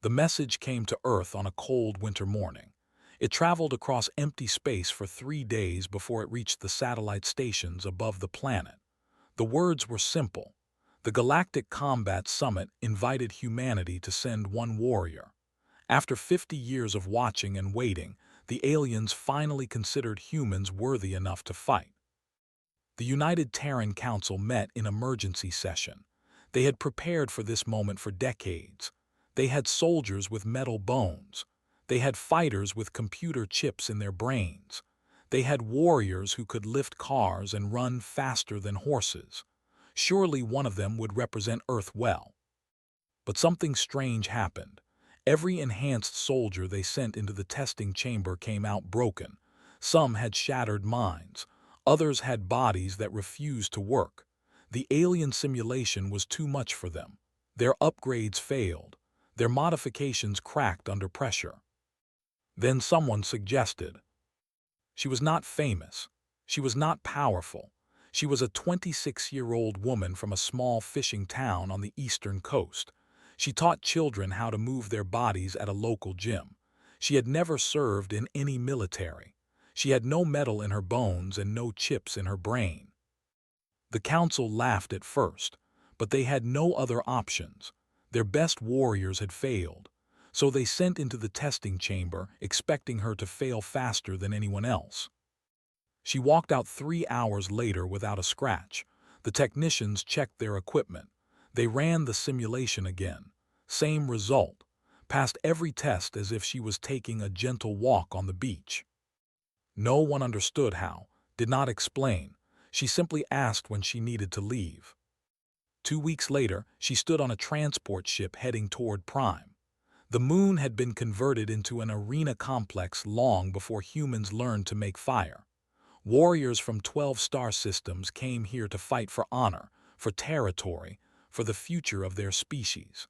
The message came to Earth on a cold winter morning. It traveled across empty space for 3 days before it reached the satellite stations above the planet. The words were simple. The Galactic Combat Summit invited humanity to send one warrior. After 50 years of watching and waiting, the aliens finally considered humans worthy enough to fight. The United Terran Council met in emergency session. They had prepared for this moment for decades. They had soldiers with metal bones. They had fighters with computer chips in their brains. They had warriors who could lift cars and run faster than horses. Surely one of them would represent Earth well. But something strange happened. Every enhanced soldier they sent into the testing chamber came out broken. Some had shattered minds. Others had bodies that refused to work. The alien simulation was too much for them. Their upgrades failed. Their modifications cracked under pressure. Then someone suggested. She was not famous. She was not powerful. She was a 26-year-old woman from a small fishing town on the eastern coast. She taught children how to move their bodies at a local gym. She had never served in any military. She had no metal in her bones and no chips in her brain. The council laughed at first, but they had no other options. Their best warriors had failed, so they sent into the testing chamber, expecting her to fail faster than anyone else. She walked out 3 hours later without a scratch. The technicians checked their equipment. They ran the simulation again. Same result. Passed every test as if she was taking a gentle walk on the beach. No one understood how, did not explain. She simply asked when she needed to leave. 2 weeks later, she stood on a transport ship heading toward Prime. The moon had been converted into an arena complex long before humans learned to make fire. Warriors from 12 star systems came here to fight for honor, for territory, for the future of their species.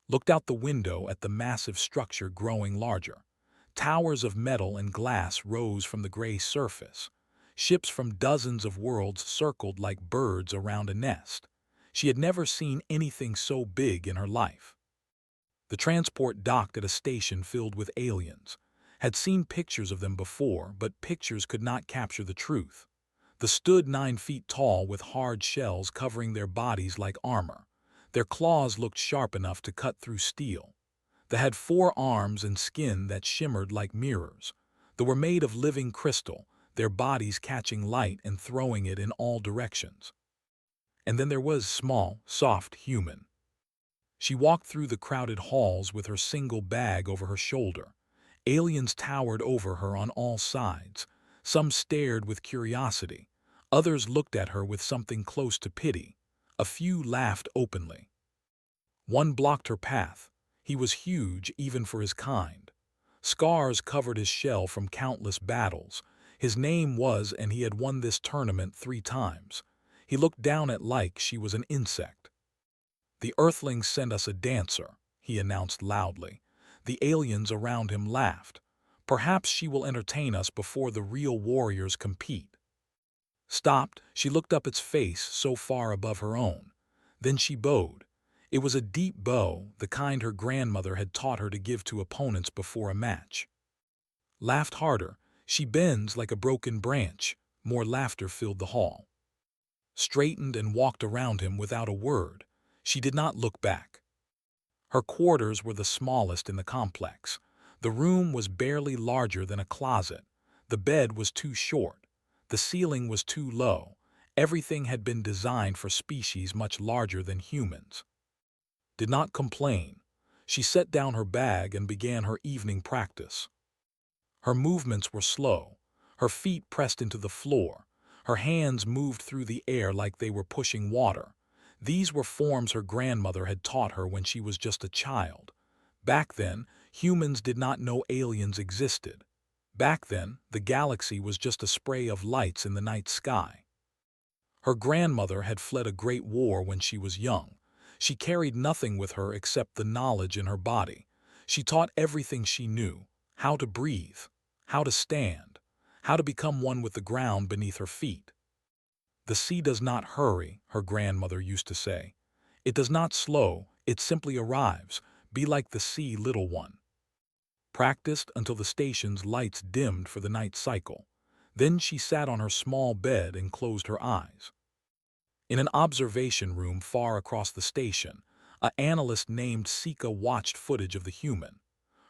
Looked out the window at the massive structure growing larger. Towers of metal and glass rose from the gray surface. Ships from dozens of worlds circled like birds around a nest. She had never seen anything so big in her life. The transport docked at a station filled with aliens. Had seen pictures of them before, but pictures could not capture the truth. They stood 9 feet tall with hard shells covering their bodies like armor. Their claws looked sharp enough to cut through steel. They had 4 arms and skin that shimmered like mirrors. They were made of living crystal, their bodies catching light and throwing it in all directions. And then there was small, soft human. She walked through the crowded halls with her single bag over her shoulder. Aliens towered over her on all sides. Some stared with curiosity. Others looked at her with something close to pity. A few laughed openly. One blocked her path. He was huge even for his kind. Scars covered his shell from countless battles. His name was, and he had won this tournament 3 times. He looked down at like she was an insect. "The Earthlings sent us a dancer," he announced loudly. The aliens around him laughed. "Perhaps she will entertain us before the real warriors compete." Stopped, she looked up its face so far above her own. Then she bowed. It was a deep bow, the kind her grandmother had taught her to give to opponents before a match. Laughed harder. She bends like a broken branch. More laughter filled the hall. Straightened and walked around him without a word. She did not look back. Her quarters were the smallest in the complex. The room was barely larger than a closet. The bed was too short. The ceiling was too low. Everything had been designed for species much larger than humans. Did not complain. She set down her bag and began her evening practice. Her movements were slow. Her feet pressed into the floor. Her hands moved through the air like they were pushing water. These were forms her grandmother had taught her when she was just a child. Back then, humans did not know aliens existed. Back then, the galaxy was just a spray of lights in the night sky. Her grandmother had fled a great war when she was young. She carried nothing with her except the knowledge in her body. She taught everything she knew: how to breathe, how to stand, how to become one with the ground beneath her feet. "The sea does not hurry," her grandmother used to say. "It does not slow, it simply arrives, Be like the sea, little one. Practiced until the station's lights dimmed for the night cycle. Then she sat on her small bed and closed her eyes. In an observation room far across the station, an analyst named Sika watched footage of the human.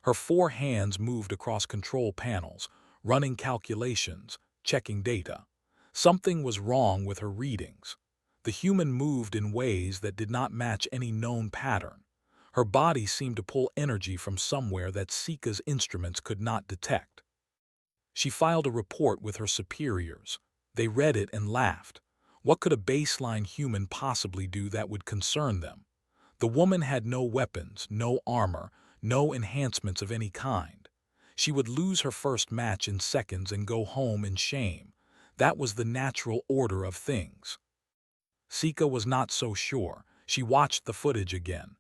Her 4 hands moved across control panels, running calculations, checking data. Something was wrong with her readings. The human moved in ways that did not match any known pattern. Her body seemed to pull energy from somewhere that Sika's instruments could not detect. She filed a report with her superiors. They read it and laughed. What could a baseline human possibly do that would concern them? The woman had no weapons, no armor, no enhancements of any kind. She would lose her first match in seconds and go home in shame. That was the natural order of things. Sika was not so sure. She watched the footage again.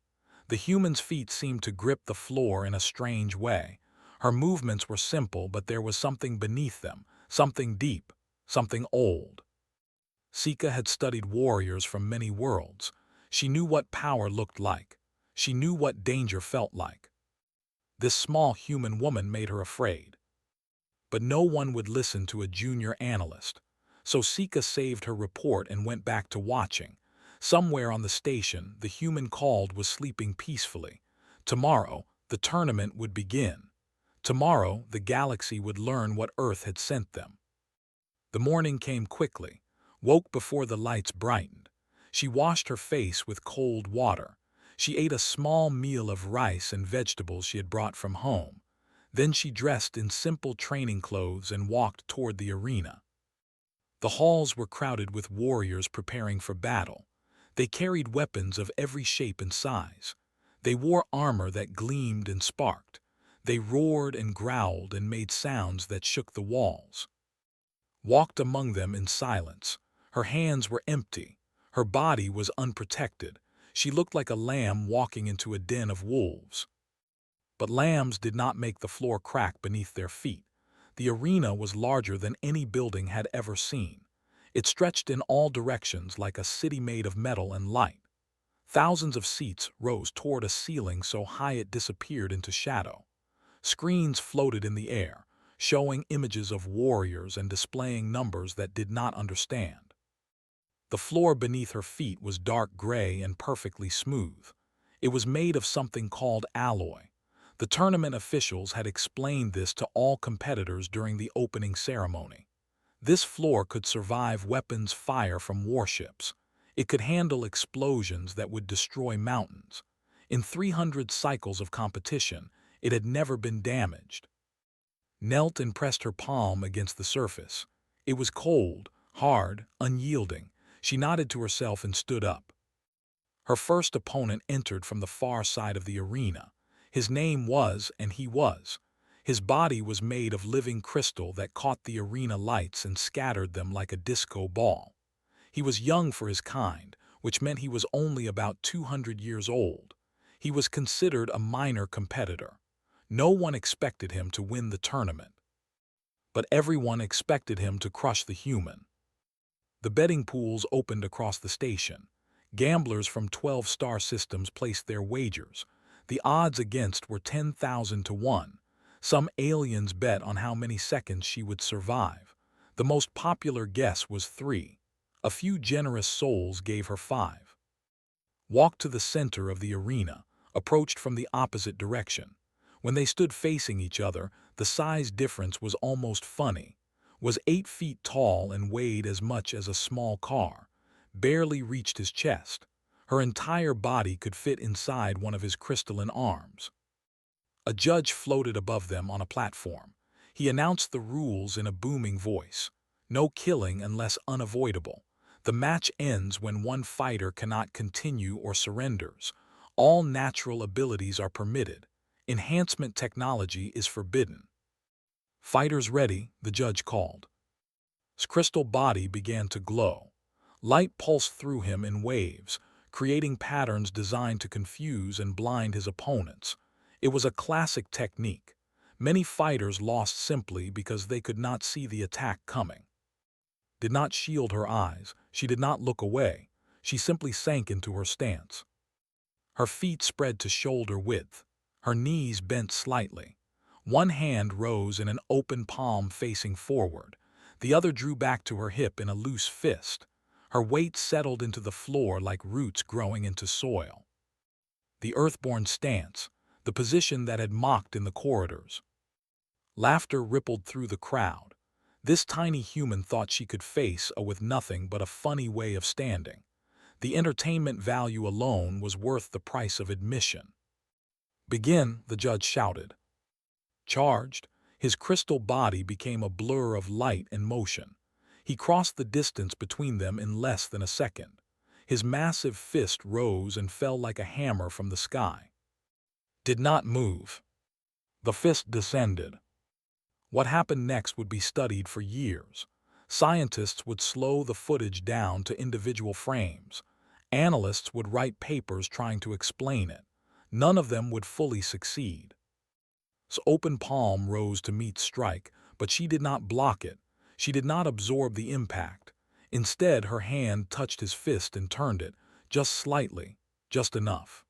The human's feet seemed to grip the floor in a strange way. Her movements were simple, but there was something beneath them, something deep, something old. Sika had studied warriors from many worlds. She knew what power looked like. She knew what danger felt like. This small human woman made her afraid. But no one would listen to a junior analyst. So Sika saved her report and went back to watching. Somewhere on the station, the human called was sleeping peacefully. Tomorrow, the tournament would begin. Tomorrow, the galaxy would learn what Earth had sent them. The morning came quickly, woke before the lights brightened. She washed her face with cold water. She ate a small meal of rice and vegetables she had brought from home. Then she dressed in simple training clothes and walked toward the arena. The halls were crowded with warriors preparing for battle. They carried weapons of every shape and size. They wore armor that gleamed and sparked. They roared and growled and made sounds that shook the walls. Walked among them in silence. Her hands were empty. Her body was unprotected. She looked like a lamb walking into a den of wolves. But lambs did not make the floor crack beneath their feet. The arena was larger than any building had ever seen. It stretched in all directions like a city made of metal and light. Thousands of seats rose toward a ceiling so high it disappeared into shadow. Screens floated in the air, showing images of warriors and displaying numbers that did not understand. The floor beneath her feet was dark gray and perfectly smooth. It was made of something called alloy. The tournament officials had explained this to all competitors during the opening ceremony. This floor could survive weapons fire from warships. It could handle explosions that would destroy mountains. In 300 cycles of competition, it had never been damaged. Knelt and pressed her palm against the surface. It was cold, hard, unyielding. She nodded to herself and stood up. Her first opponent entered from the far side of the arena. His name was, and he was. His body was made of living crystal that caught the arena lights and scattered them like a disco ball. He was young for his kind, which meant he was only about 200 years old. He was considered a minor competitor. No one expected him to win the tournament. But everyone expected him to crush the human. The betting pools opened across the station. Gamblers from 12 star systems placed their wagers. The odds against were 10,000 to 1. Some aliens bet on how many seconds she would survive. The most popular guess was 3. A few generous souls gave her 5. Walked to the center of the arena, approached from the opposite direction. When they stood facing each other, the size difference was almost funny. Was 8 feet tall and weighed as much as a small car. Barely reached his chest. Her entire body could fit inside one of his crystalline arms. A judge floated above them on a platform. He announced the rules in a booming voice. No killing unless unavoidable. The match ends when one fighter cannot continue or surrenders. All natural abilities are permitted. Enhancement technology is forbidden. Fighters ready, the judge called. His crystal body began to glow. Light pulsed through him in waves, creating patterns designed to confuse and blind his opponents. It was a classic technique. Many fighters lost simply because they could not see the attack coming. Did not shield her eyes. She did not look away. She simply sank into her stance. Her feet spread to shoulder width. Her knees bent slightly. One hand rose in an open palm facing forward. The other drew back to her hip in a loose fist. Her weight settled into the floor like roots growing into soil. The earthborn stance, the position that had mocked in the corridors. Laughter rippled through the crowd. This tiny human thought she could face with nothing but a funny way of standing. The entertainment value alone was worth the price of admission. "Begin," the judge shouted. Charged, his crystal body became a blur of light and motion. He crossed the distance between them in less than a second. His massive fist rose and fell like a hammer from the sky. Did not move. The fist descended. What happened next would be studied for years. Scientists would slow the footage down to individual frames. Analysts would write papers trying to explain it. None of them would fully succeed. Open palm rose to meet strike, but she did not block it. She did not absorb the impact. Instead, her hand touched his fist and turned it, just slightly, just enough.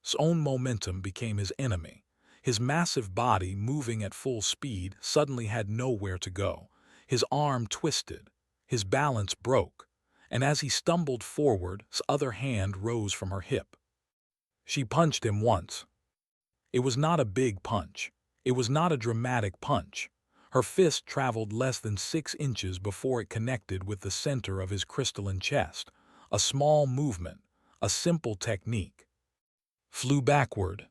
His own momentum became his enemy. His massive body, moving at full speed, suddenly had nowhere to go. His arm twisted. His balance broke. And as he stumbled forward, his other hand rose from her hip. She punched him once. It was not a big punch. It was not a dramatic punch. Her fist traveled less than 6 inches before it connected with the center of his crystalline chest. A small movement, a simple technique. Flew backward.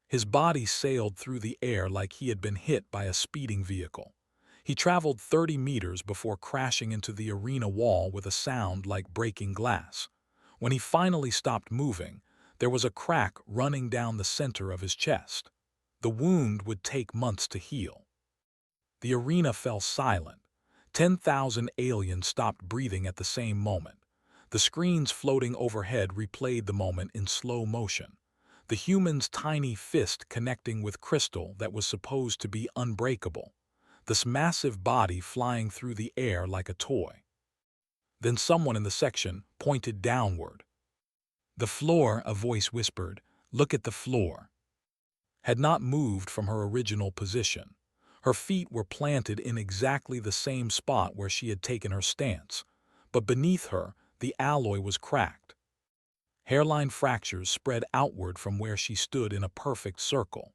His body sailed through the air like he had been hit by a speeding vehicle. He traveled 30 meters before crashing into the arena wall with a sound like breaking glass. When he finally stopped moving, there was a crack running down the center of his chest. The wound would take months to heal. The arena fell silent. 10,000 aliens stopped breathing at the same moment. The screens floating overhead replayed the moment in slow motion. The human's tiny fist connecting with crystal that was supposed to be unbreakable. This massive body flying through the air like a toy. Then someone in the section pointed downward. "The floor," a voice whispered. "Look at the floor." Had not moved from her original position. Her feet were planted in exactly the same spot where she had taken her stance. But beneath her, the alloy was cracked. Hairline fractures spread outward from where she stood in a perfect circle.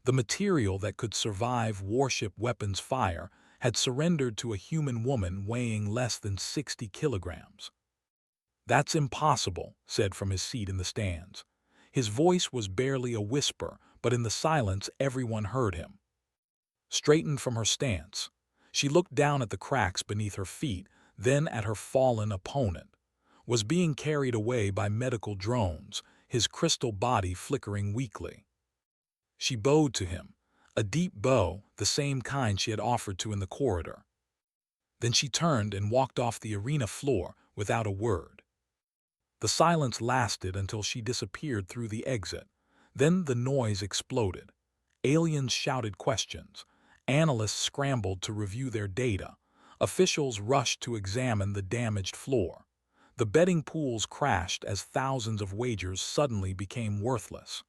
The material that could survive warship weapons fire had surrendered to a human woman weighing less than 60 kilograms. "That's impossible," said from his seat in the stands. His voice was barely a whisper, but in the silence everyone heard him. Straightened from her stance, she looked down at the cracks beneath her feet, then at her fallen opponent. Was being carried away by medical drones, his crystal body flickering weakly. She bowed to him, a deep bow, the same kind she had offered to in the corridor. Then she turned and walked off the arena floor without a word. The silence lasted until she disappeared through the exit. Then the noise exploded. Aliens shouted questions. Analysts scrambled to review their data. Officials rushed to examine the damaged floor. The betting pools crashed as thousands of wagers suddenly became worthless.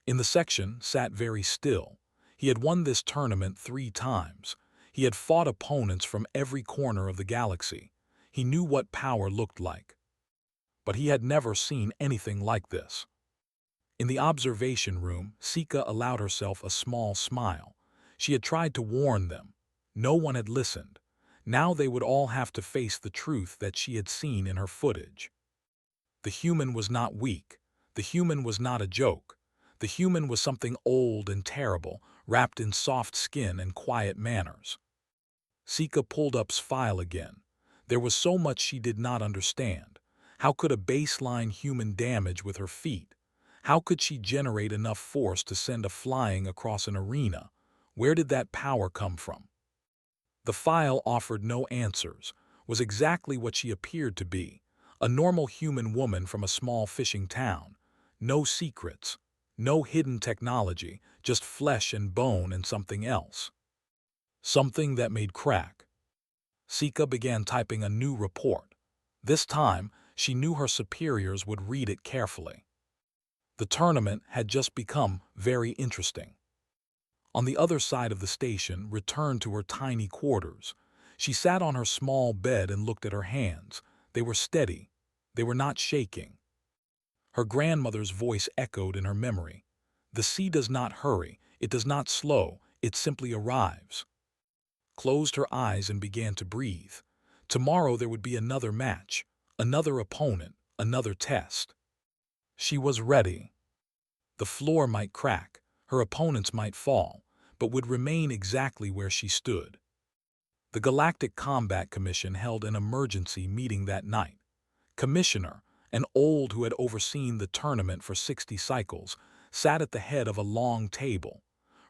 In the section sat very still. He had won this tournament 3 times. He had fought opponents from every corner of the galaxy. He knew what power looked like. But he had never seen anything like this. In the observation room, Sika allowed herself a small smile. She had tried to warn them. No one had listened. Now they would all have to face the truth that she had seen in her footage. The human was not weak. The human was not a joke. The human was something old and terrible, wrapped in soft skin and quiet manners. Sika pulled up file again. There was so much she did not understand. How could a baseline human damage with her feet? How could she generate enough force to send a flying across an arena? Where did that power come from? The file offered no answers, was exactly what she appeared to be, a normal human woman from a small fishing town. No secrets, no hidden technology, just flesh and bone and something else. Something that made crack. Sika began typing a new report. This time, she knew her superiors would read it carefully. The tournament had just become very interesting. On the other side of the station, returned to her tiny quarters, she sat on her small bed and looked at her hands. They were steady. They were not shaking. Her grandmother's voice echoed in her memory. The sea does not hurry, it does not slow, it simply arrives. Closed her eyes and began to breathe. Tomorrow there would be another match, another opponent, another test. She was ready. The floor might crack, her opponents might fall, but would remain exactly where she stood. The Galactic Combat Commission held an emergency meeting that night. Commissioner, an old who had overseen the tournament for 60 cycles, sat at the head of a long table.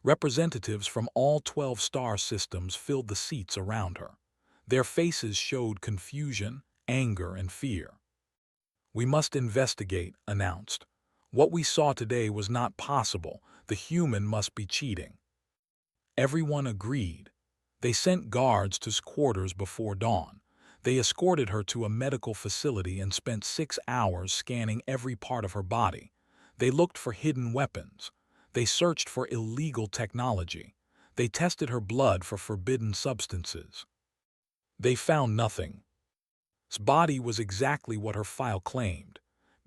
Representatives from all 12 star systems filled the seats around her. Their faces showed confusion, anger, and fear. "We must investigate," announced. "What we saw today was not possible. The human must be cheating." Everyone agreed. They sent guards to quarters before dawn. They escorted her to a medical facility and spent 6 hours scanning every part of her body. They looked for hidden weapons. They searched for illegal technology. They tested her blood for forbidden substances. They found nothing. His body was exactly what her file claimed.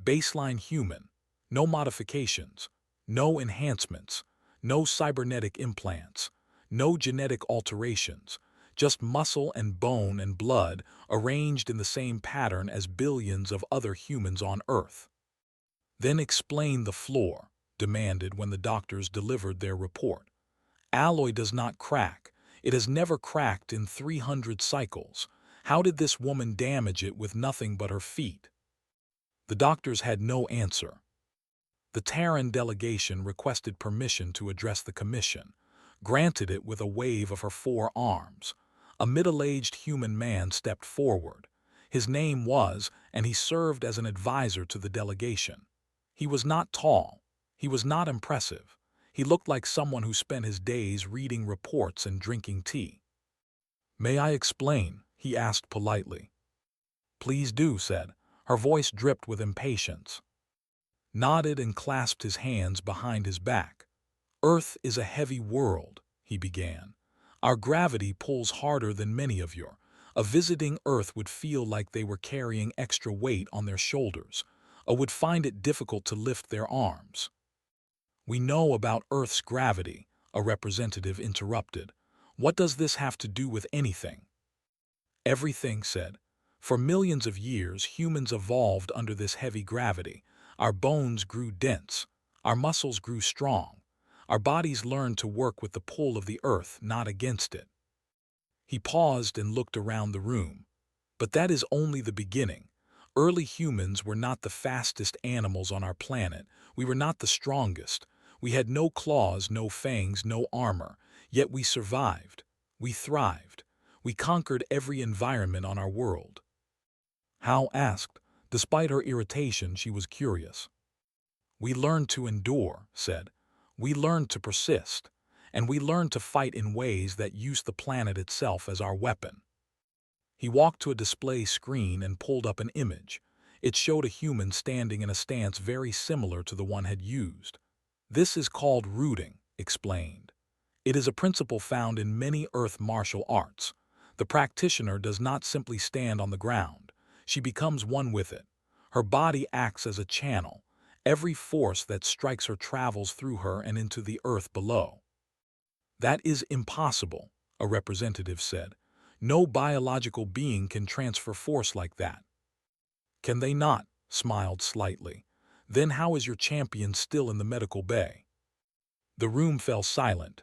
Baseline human. No modifications. No enhancements. No cybernetic implants. No genetic alterations. Just muscle and bone and blood arranged in the same pattern as billions of other humans on Earth. "Then explain the flaw," demanded when the doctors delivered their report. "Alloy does not crack. It has never cracked in 300 cycles. How did this woman damage it with nothing but her feet?" The doctors had no answer. The Terran delegation requested permission to address the commission, granted it with a wave of her 4 arms. A middle-aged human man stepped forward. His name was, and he served as an advisor to the delegation. He was not tall. He was not impressive. He looked like someone who spent his days reading reports and drinking tea. "May I explain?" he asked politely. "Please do," said. Her voice dripped with impatience. Nodded and clasped his hands behind his back. "Earth is a heavy world," he began. "Our gravity pulls harder than many of your. A visiting Earth would feel like they were carrying extra weight on their shoulders, or would find it difficult to lift their arms." "We know about Earth's gravity," a representative interrupted. "What does this have to do with anything?" "Everything," said. "For millions of years, humans evolved under this heavy gravity. Our bones grew dense. Our muscles grew strong. Our bodies learned to work with the pull of the Earth, not against it." He paused and looked around the room. "But that is only the beginning. Early humans were not the fastest animals on our planet. We were not the strongest. We had no claws, no fangs, no armor. Yet we survived. We thrived. We conquered every environment on our world." Hal asked. Despite her irritation, she was curious. "We learned to endure," said. "We learned to persist. And we learned to fight in ways that use the planet itself as our weapon." He walked to a display screen and pulled up an image. It showed a human standing in a stance very similar to the one had used. "This is called rooting," explained. "It is a principle found in many Earth martial arts. The practitioner does not simply stand on the ground. She becomes one with it. Her body acts as a channel. Every force that strikes her travels through her and into the Earth below." "That is impossible," a representative said. "No biological being can transfer force like that." "Can they not?" smiled slightly. "Then how is your champion still in the medical bay?" The room fell silent.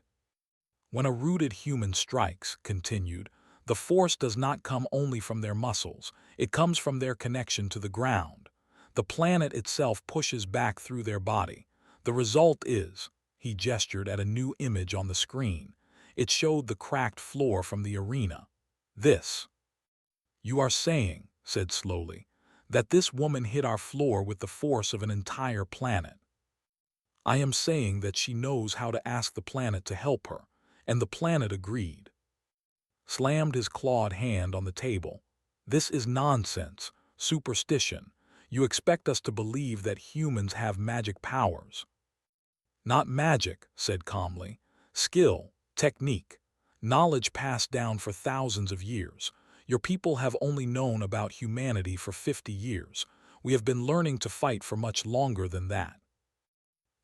"When a rooted human strikes," continued, "the force does not come only from their muscles. It comes from their connection to the ground. The planet itself pushes back through their body. The result is," he gestured at a new image on the screen. It showed the cracked floor from the arena. "This." "You are saying," said slowly, "that this woman hit our floor with the force of an entire planet." "I am saying that she knows how to ask the planet to help her, and the planet agreed." Slammed his clawed hand on the table. "This is nonsense, superstition. You expect us to believe that humans have magic powers. Not magic, said calmly. Skill, technique, knowledge passed down for thousands of years. Your people have only known about humanity for 50 years. We have been learning to fight for much longer than that.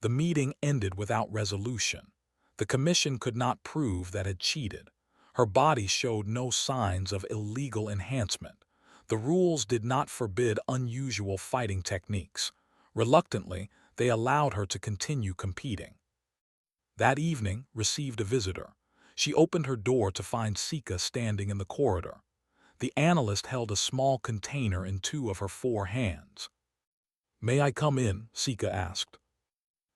The meeting ended without resolution. The commission could not prove that it cheated. Her body showed no signs of illegal enhancement. The rules did not forbid unusual fighting techniques. Reluctantly, they allowed her to continue competing. That evening, received a visitor. She opened her door to find Sika standing in the corridor. The analyst held a small container in 2 of her 4 hands. "May I come in?" Sika asked.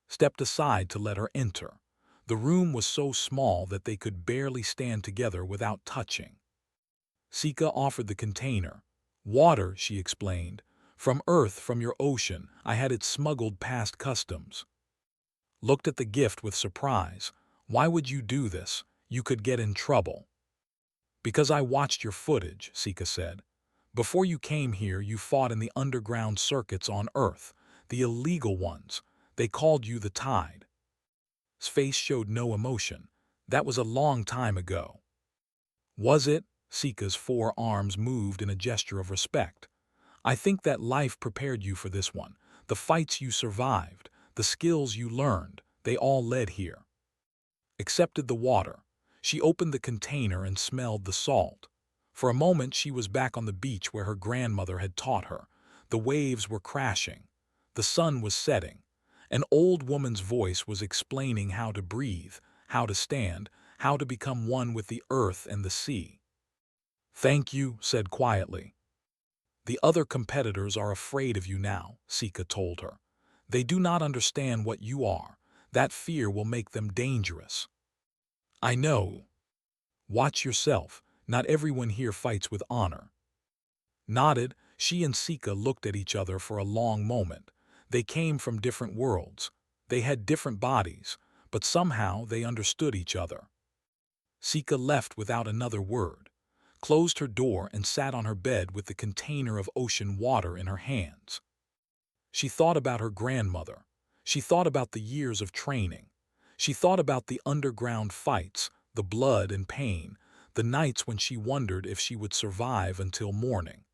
Stepped aside to let her enter. The room was so small that they could barely stand together without touching. Sika offered the container. "Water," she explained. "From Earth, from your ocean. I had it smuggled past customs." Looked at the gift with surprise. "Why would you do this? You could get in trouble." "Because I watched your footage," Sika said. "Before you came here, you fought in the underground circuits on Earth, the illegal ones. They called you the Tide." His face showed no emotion. "That was a long time ago." "Was it?" Sika's 4 arms moved in a gesture of respect. "I think that life prepared you for this one. The fights you survived, the skills you learned, they all led here." Accepted the water. She opened the container and smelled the salt. For a moment she was back on the beach where her grandmother had taught her. The waves were crashing. The sun was setting. An old woman's voice was explaining how to breathe, how to stand, how to become one with the earth and the sea. "Thank you," said quietly. "The other competitors are afraid of you now," Sika told her. "They do not understand what you are. That fear will make them dangerous." "I know. Watch yourself. Not everyone here fights with honor." Nodded, she and Sika looked at each other for a long moment. They came from different worlds. They had different bodies, but somehow they understood each other. Sika left without another word, closed her door and sat on her bed with the container of ocean water in her hands. She thought about her grandmother. She thought about the years of training. She thought about the underground fights, the blood and pain, the nights when she wondered if she would survive until morning.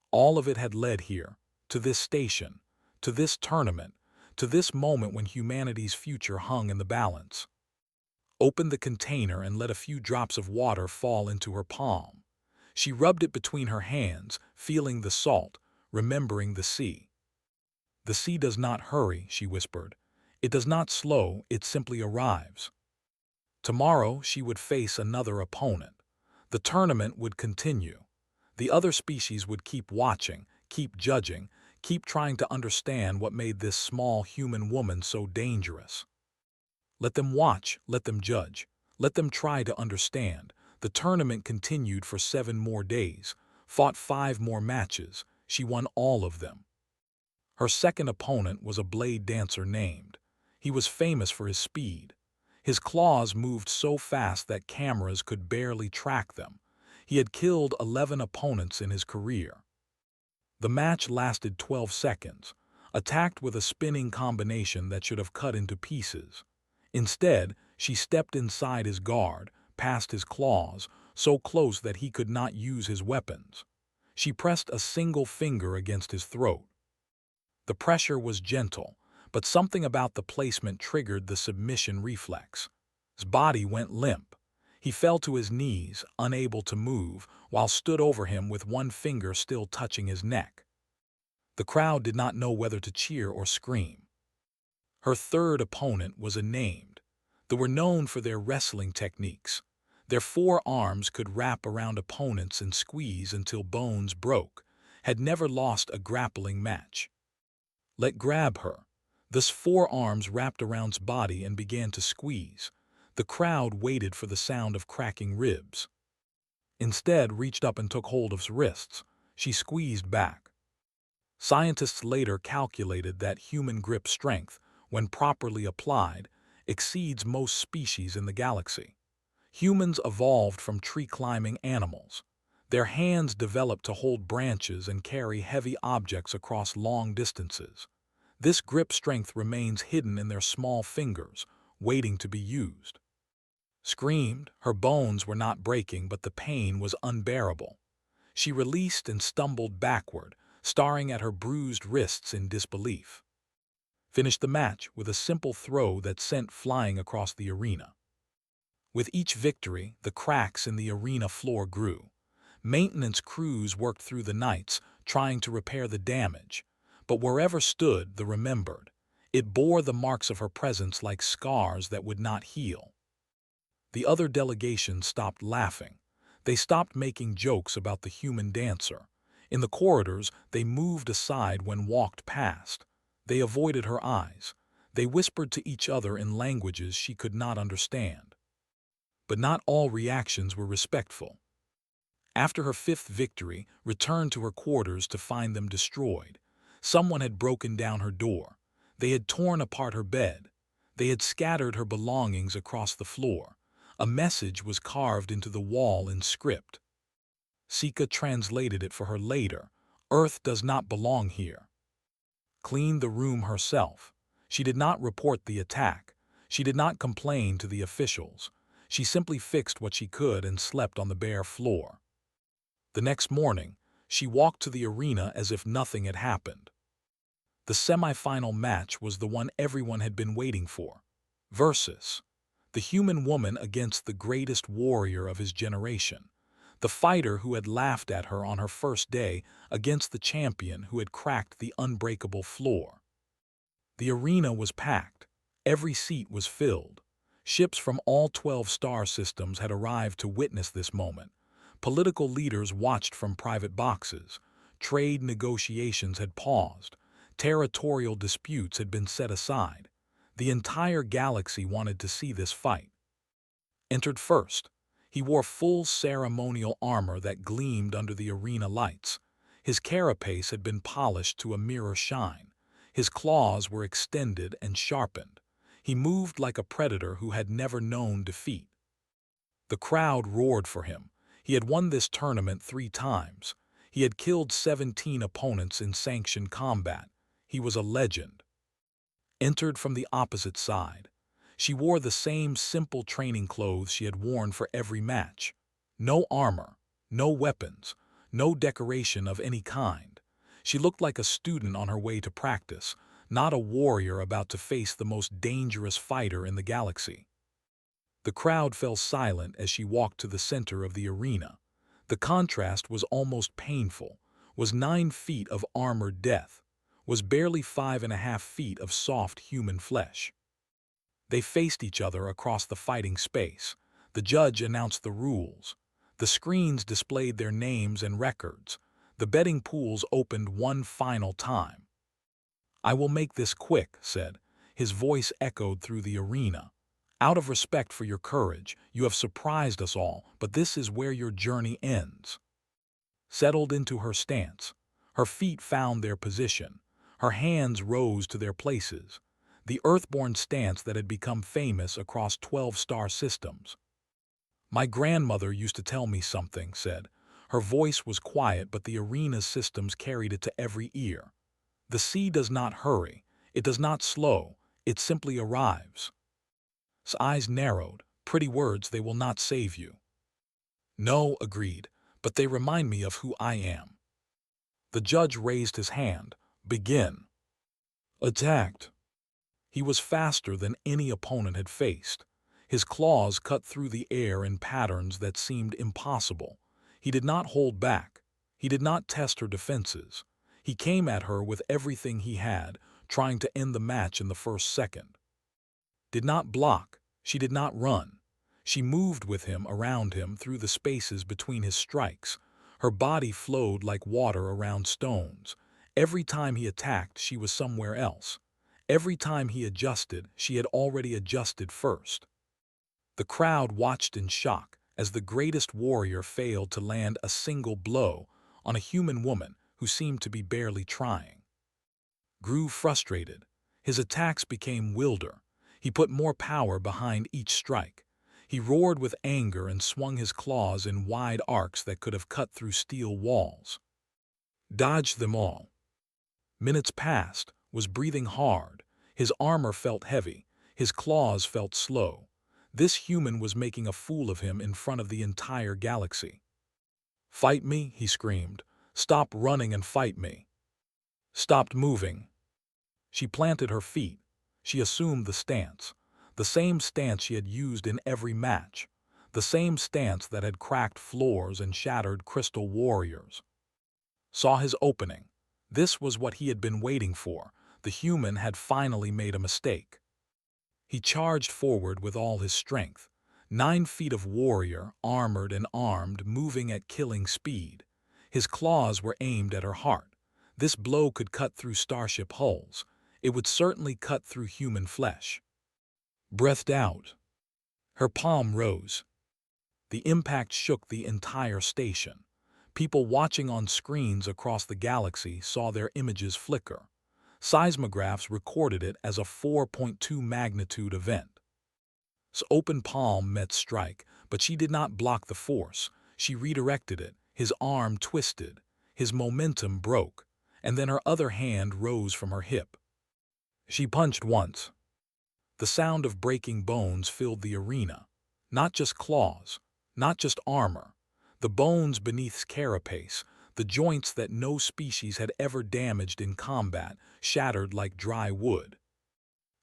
All of it had led here, to this station, to this tournament, to this moment when humanity's future hung in the balance. Opened the container and let a few drops of water fall into her palm. She rubbed it between her hands, feeling the salt, remembering the sea. "The sea does not hurry," she whispered. "It does not slow, it simply arrives." Tomorrow she would face another opponent. The tournament would continue. The other species would keep watching, keep judging, keep trying to understand what made this small human woman so dangerous. Let them watch, let them judge, let them try to understand. The tournament continued for 7 more days, fought 5 more matches. She won all of them. Her second opponent was a blade dancer named. He was famous for his speed. His claws moved so fast that cameras could barely track them. He had killed 11 opponents in his career. The match lasted 12 seconds, attacked with a spinning combination that should have cut into pieces. Instead, she stepped inside his guard, past his claws, so close that he could not use his weapons. She pressed a single finger against his throat. The pressure was gentle, but something about the placement triggered the submission reflex. His body went limp. He fell to his knees, unable to move, while stood over him with one finger still touching his neck. The crowd did not know whether to cheer or scream. Her third opponent was unnamed. They were known for their wrestling techniques. Their 4 arms could wrap around opponents and squeeze until bones broke, had never lost a grappling match. Let grab her. Thus 4 arms wrapped around his body and began to squeeze. The crowd waited for the sound of cracking ribs. Instead, reached up and took hold of his wrists. She squeezed back. Scientists later calculated that human grip strength, when properly applied, exceeds most species in the galaxy. Humans evolved from tree-climbing animals. Their hands developed to hold branches and carry heavy objects across long distances. This grip strength remains hidden in their small fingers, waiting to be used. Screamed, her bones were not breaking, but the pain was unbearable. She released and stumbled backward, staring at her bruised wrists in disbelief. Finished the match with a simple throw that sent flying across the arena. With each victory, the cracks in the arena floor grew. Maintenance crews worked through the nights, trying to repair the damage. But wherever stood, the remembered. It bore the marks of her presence like scars that would not heal. The other delegations stopped laughing. They stopped making jokes about the human dancer. In the corridors, they moved aside when walked past. They avoided her eyes. They whispered to each other in languages she could not understand. But not all reactions were respectful. After her fifth victory, returned to her quarters to find them destroyed. Someone had broken down her door. They had torn apart her bed. They had scattered her belongings across the floor. A message was carved into the wall in script. Sika translated it for her later. Earth does not belong here. Cleaned the room herself. She did not report the attack. She did not complain to the officials. She simply fixed what she could and slept on the bare floor. The next morning, she walked to the arena as if nothing had happened. The semi-final match was the one everyone had been waiting for. Versus the human woman against the greatest warrior of his generation. The fighter who had laughed at her on her first day against the champion who had cracked the unbreakable floor. The arena was packed. Every seat was filled. Ships from all 12 star systems had arrived to witness this moment. Political leaders watched from private boxes. Trade negotiations had paused. Territorial disputes had been set aside. The entire galaxy wanted to see this fight. Entered first. He wore full ceremonial armor that gleamed under the arena lights. His carapace had been polished to a mirror shine. His claws were extended and sharpened. He moved like a predator who had never known defeat. The crowd roared for him. He had won this tournament 3 times. He had killed 17 opponents in sanctioned combat. He was a legend. Entered from the opposite side. She wore the same simple training clothes she had worn for every match. No armor, no weapons, no decoration of any kind. She looked like a student on her way to practice, not a warrior about to face the most dangerous fighter in the galaxy. The crowd fell silent as she walked to the center of the arena. The contrast was almost painful, was 9 feet of armored death, was barely 5.5 feet of soft human flesh. They faced each other across the fighting space. The judge announced the rules. The screens displayed their names and records. The betting pools opened one final time. "I will make this quick," said. His voice echoed through the arena. "Out of respect for your courage, you have surprised us all, but this is where your journey ends." Settled into her stance. Her feet found their position. Her hands rose to their places. The earthborn stance that had become famous across 12 star systems. "My grandmother used to tell me something," said. Her voice was quiet, but the arena's systems carried it to every ear. "The sea does not hurry. It does not slow. It simply arrives." His eyes narrowed. "Pretty words, they will not save you." "No," agreed, "but they remind me of who I am." The judge raised his hand. "Begin." Attacked. He was faster than any opponent had faced. His claws cut through the air in patterns that seemed impossible. He did not hold back. He did not test her defenses. He came at her with everything he had, trying to end the match in the first second. Did not block. She did not run. She moved with him, around him, through the spaces between his strikes. Her body flowed like water around stones. Every time he attacked, she was somewhere else. Every time he adjusted, she had already adjusted first. The crowd watched in shock as the greatest warrior failed to land a single blow on a human woman who seemed to be barely trying. Grew frustrated. His attacks became wilder. He put more power behind each strike. He roared with anger and swung his claws in wide arcs that could have cut through steel walls. Dodged them all. Minutes passed, was breathing hard. His armor felt heavy. His claws felt slow. This human was making a fool of him in front of the entire galaxy. "Fight me," he screamed. "Stop running and fight me." Stopped moving. She planted her feet. She assumed the same stance she had used in every match, the same stance that had cracked floors and shattered crystal warriors. Saw his opening. This was what he had been waiting for. The human had finally made a mistake. He charged forward with all his strength. 9 feet of warrior, armored and armed, moving at killing speed. His claws were aimed at her heart. This blow could cut through starship hulls. It would certainly cut through human flesh. Breathed out. Her palm rose. The impact shook the entire station. People watching on screens across the galaxy saw their images flicker. Seismographs recorded it as a 4.2 magnitude event. Open palm met strike, but she did not block the force. She redirected it. His arm twisted. His momentum broke, and then her other hand rose from her hip. She punched once. The sound of breaking bones filled the arena. Not just claws, not just armor. The bones beneath carapace, the joints that no species had ever damaged in combat, shattered like dry wood.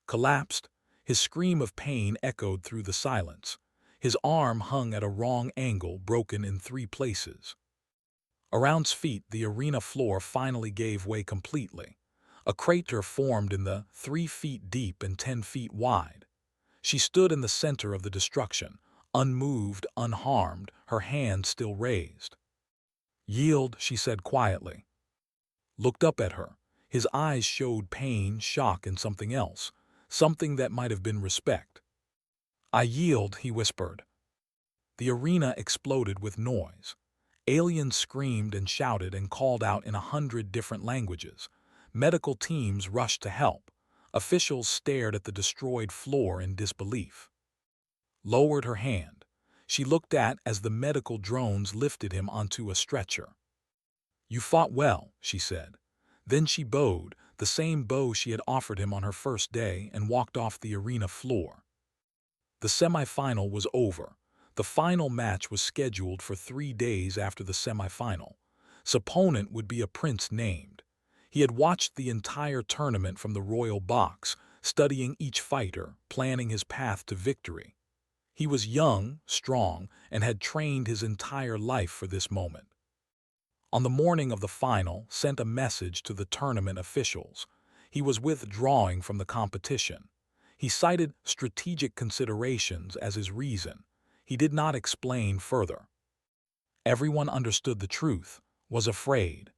Collapsed. His scream of pain echoed through the silence. His arm hung at a wrong angle, broken in 3 places. Around his feet, the arena floor finally gave way completely. A crater formed in the 3 feet deep and 10 feet wide. She stood in the center of the destruction, unmoved, unharmed, her hand still raised. "Yield," she said quietly. Looked up at her. His eyes showed pain, shock, and something else. Something that might have been respect. "I yield," he whispered. The arena exploded with noise. Aliens screamed and shouted and called out in 100 different languages. Medical teams rushed to help. Officials stared at the destroyed floor in disbelief. Lowered her hand. She looked at as the medical drones lifted him onto a stretcher. "You fought well," she said. Then she bowed, the same bow she had offered him on her first day, and walked off the arena floor. The semifinal was over. The final match was scheduled for 3 days after the semifinal. His opponent would be a prince named. He had watched the entire tournament from the royal box, studying each fighter, planning his path to victory. He was young, strong, and had trained his entire life for this moment. On the morning of the final, sent a message to the tournament officials. He was withdrawing from the competition. He cited strategic considerations as his reason. He did not explain further. Everyone understood the truth, was afraid.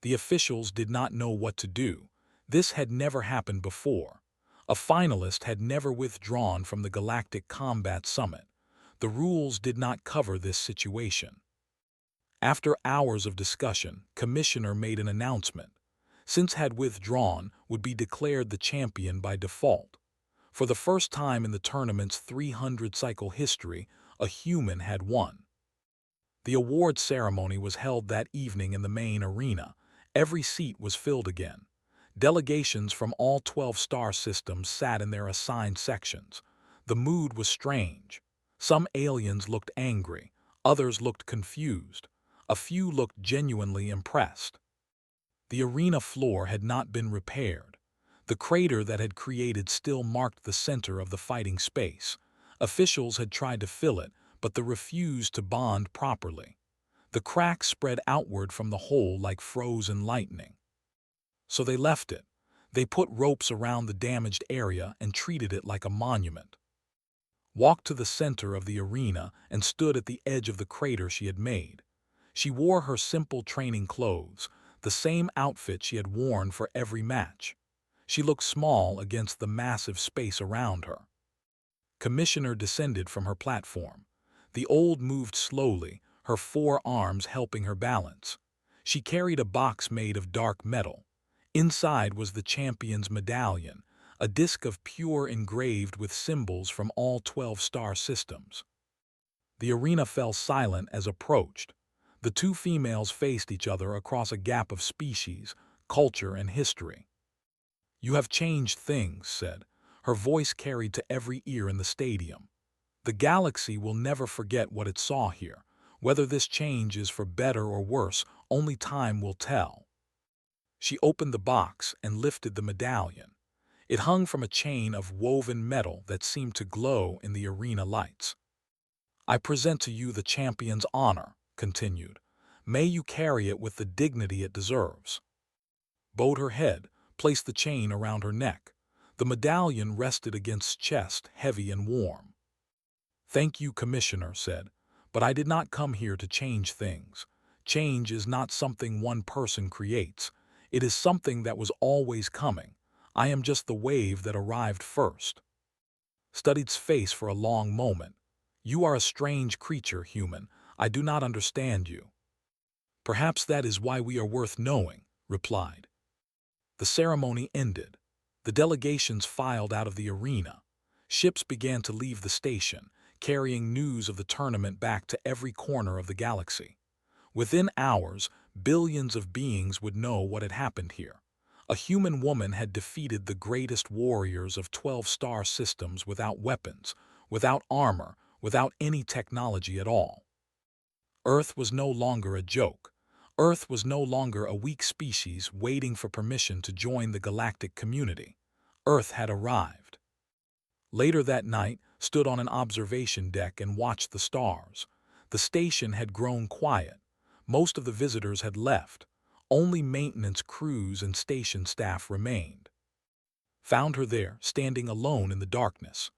The officials did not know what to do. This had never happened before. A finalist had never withdrawn from the Galactic Combat Summit. The rules did not cover this situation. After hours of discussion, Commissioner made an announcement. Since had withdrawn, would be declared the champion by default. For the first time in the tournament's 300-cycle history, a human had won. The award ceremony was held that evening in the main arena. Every seat was filled again. Delegations from all 12 star systems sat in their assigned sections. The mood was strange. Some aliens looked angry, others looked confused. A few looked genuinely impressed. The arena floor had not been repaired. The crater that had created still marked the center of the fighting space. Officials had tried to fill it, but they refused to bond properly. The cracks spread outward from the hole like frozen lightning. So they left it. They put ropes around the damaged area and treated it like a monument. Walked to the center of the arena and stood at the edge of the crater she had made. She wore her simple training clothes, the same outfit she had worn for every match. She looked small against the massive space around her. Commissioner descended from her platform. The old moved slowly, her 4 arms helping her balance. She carried a box made of dark metal. Inside was the champion's medallion, a disk of pure engraved with symbols from all 12 star systems. The arena fell silent as approached. The two females faced each other across a gap of species, culture, and history. "You have changed things," said. Her voice carried to every ear in the stadium. "The galaxy will never forget what it saw here. Whether this change is for better or worse, only time will tell." She opened the box and lifted the medallion. It hung from a chain of woven metal that seemed to glow in the arena lights. "I present to you the champion's honor," continued. "May you carry it with the dignity it deserves." Bowed her head, placed the chain around her neck. The medallion rested against chest, heavy and warm. "Thank you, Commissioner," said, "but I did not come here to change things. Change is not something one person creates. It is something that was always coming. I am just the wave that arrived first." Studied's face for a long moment. "You are a strange creature, human. I do not understand you." "Perhaps that is why we are worth knowing," replied. The ceremony ended. The delegations filed out of the arena. Ships began to leave the station, carrying news of the tournament back to every corner of the galaxy. Within hours, billions of beings would know what had happened here. A human woman had defeated the greatest warriors of 12 star systems without weapons, without armor, without any technology at all. Earth was no longer a joke. Earth was no longer a weak species waiting for permission to join the galactic community. Earth had arrived. Later that night, stood on an observation deck and watched the stars. The station had grown quiet. Most of the visitors had left. Only maintenance crews and station staff remained. Found her there, standing alone in the darkness.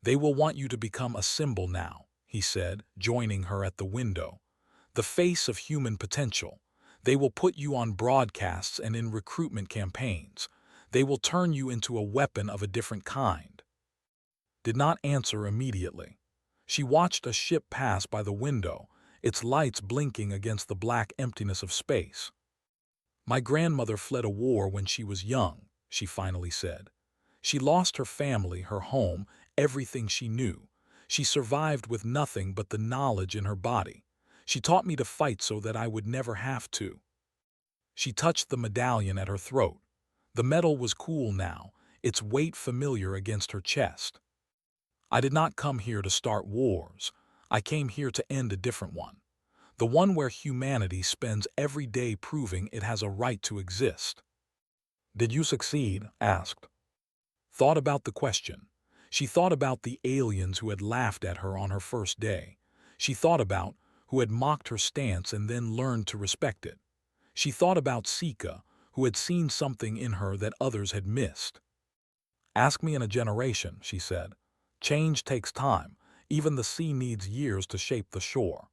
"They will want you to become a symbol now," he said, joining her at the window. "The face of human potential. They will put you on broadcasts and in recruitment campaigns. They will turn you into a weapon of a different kind." Did not answer immediately. She watched a ship pass by the window, its lights blinking against the black emptiness of space. "My grandmother fled a war when she was young," she finally said. "She lost her family, her home, everything she knew. She survived with nothing but the knowledge in her body. She taught me to fight so that I would never have to." She touched the medallion at her throat. The metal was cool now, its weight familiar against her chest. "I did not come here to start wars. I came here to end a different one. The one where humanity spends every day proving it has a right to exist." "Did you succeed?" asked. Thought about the question. She thought about the aliens who had laughed at her on her first day. She thought about who had mocked her stance and then learned to respect it. She thought about Sika, who had seen something in her that others had missed. "Ask me in a generation," she said. "Change takes time. Even the sea needs years to shape the shore."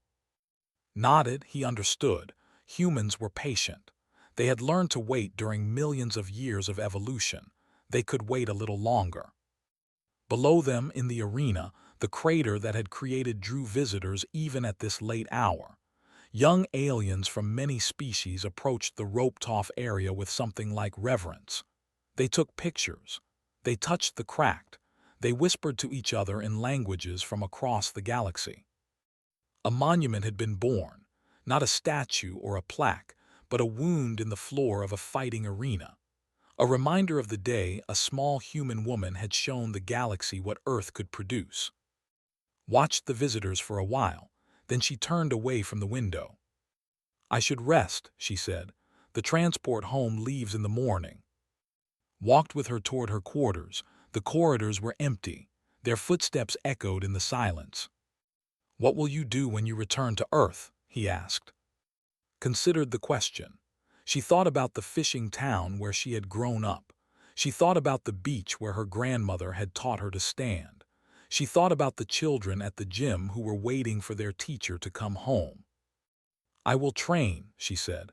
Nodded, he understood. Humans were patient. They had learned to wait during millions of years of evolution. They could wait a little longer. Below them in the arena, the crater that had created drew visitors even at this late hour. Young aliens from many species approached the roped-off area with something like reverence. They took pictures. They touched the cracked. They whispered to each other in languages from across the galaxy. A monument had been born, not a statue or a plaque, but a wound in the floor of a fighting arena. A reminder of the day a small human woman had shown the galaxy what Earth could produce. Watched the visitors for a while, then she turned away from the window. "I should rest," she said. "The transport home leaves in the morning." Walked with her toward her quarters. The corridors were empty. Their footsteps echoed in the silence. "What will you do when you return to Earth?" he asked. Considered the question. She thought about the fishing town where she had grown up. She thought about the beach where her grandmother had taught her to stand. She thought about the children at the gym who were waiting for their teacher to come home. "I will train," she said.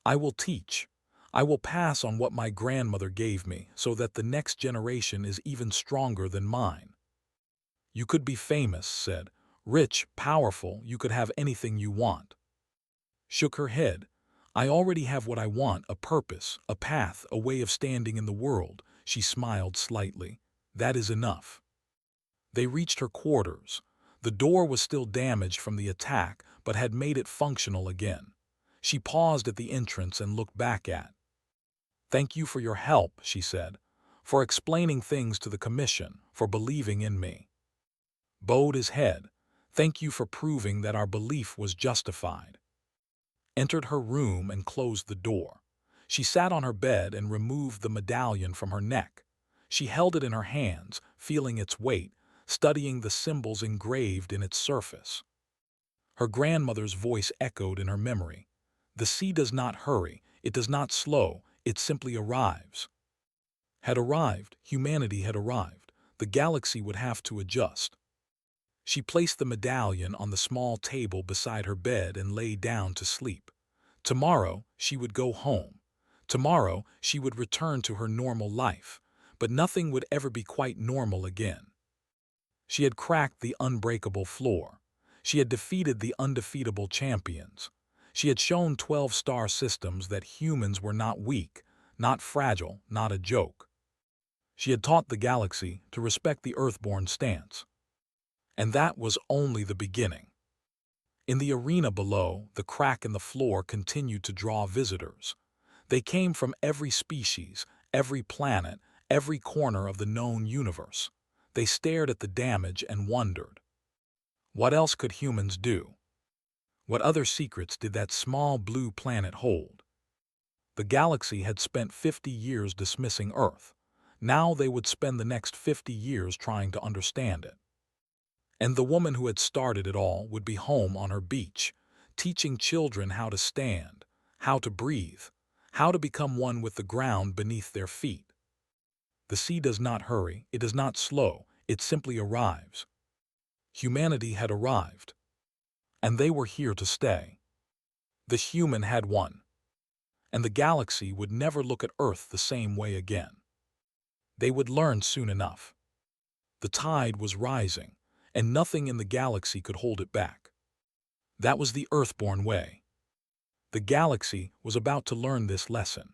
"I will teach. I will pass on what my grandmother gave me so that the next generation is even stronger than mine." "You could be famous," said. "Rich, powerful, you could have anything you want." Shook her head. "I already have what I want, a purpose, a path, a way of standing in the world," She smiled slightly. That is enough. They reached her quarters. The door was still damaged from the attack, but had made it functional again. She paused at the entrance and looked back at. "Thank you for your help," she said, "for explaining things to the Commission, for believing in me." Bowed his head. "Thank you for proving that our belief was justified." Entered her room and closed the door. She sat on her bed and removed the medallion from her neck. She held it in her hands, feeling its weight, studying the symbols engraved in its surface. Her grandmother's voice echoed in her memory. "The sea does not hurry, it does not slow, it simply arrives." Had arrived, humanity had arrived. The galaxy would have to adjust. She placed the medallion on the small table beside her bed and lay down to sleep. Tomorrow, she would go home. Tomorrow, she would return to her normal life, but nothing would ever be quite normal again. She had cracked the unbreakable floor. She had defeated the undefeatable champions. She had shown 12 star systems that humans were not weak, not fragile, not a joke. She had taught the galaxy to respect the Earthborn stance. And that was only the beginning. In the arena below, the crack in the floor continued to draw visitors. They came from every species, every planet, every corner of the known universe. They stared at the damage and wondered. What else could humans do? What other secrets did that small blue planet hold? The galaxy had spent 50 years dismissing Earth. Now they would spend the next 50 years trying to understand it. And the woman who had started it all would be home on her beach, teaching children how to stand, how to breathe, how to become one with the ground beneath their feet. The sea does not hurry, it does not slow, it simply arrives. Humanity had arrived, and they were here to stay. The human had won, and the galaxy would never look at Earth the same way again. They would learn soon enough. The tide was rising, and nothing in the galaxy could hold it back. That was the Earthborn way. The galaxy was about to learn this lesson.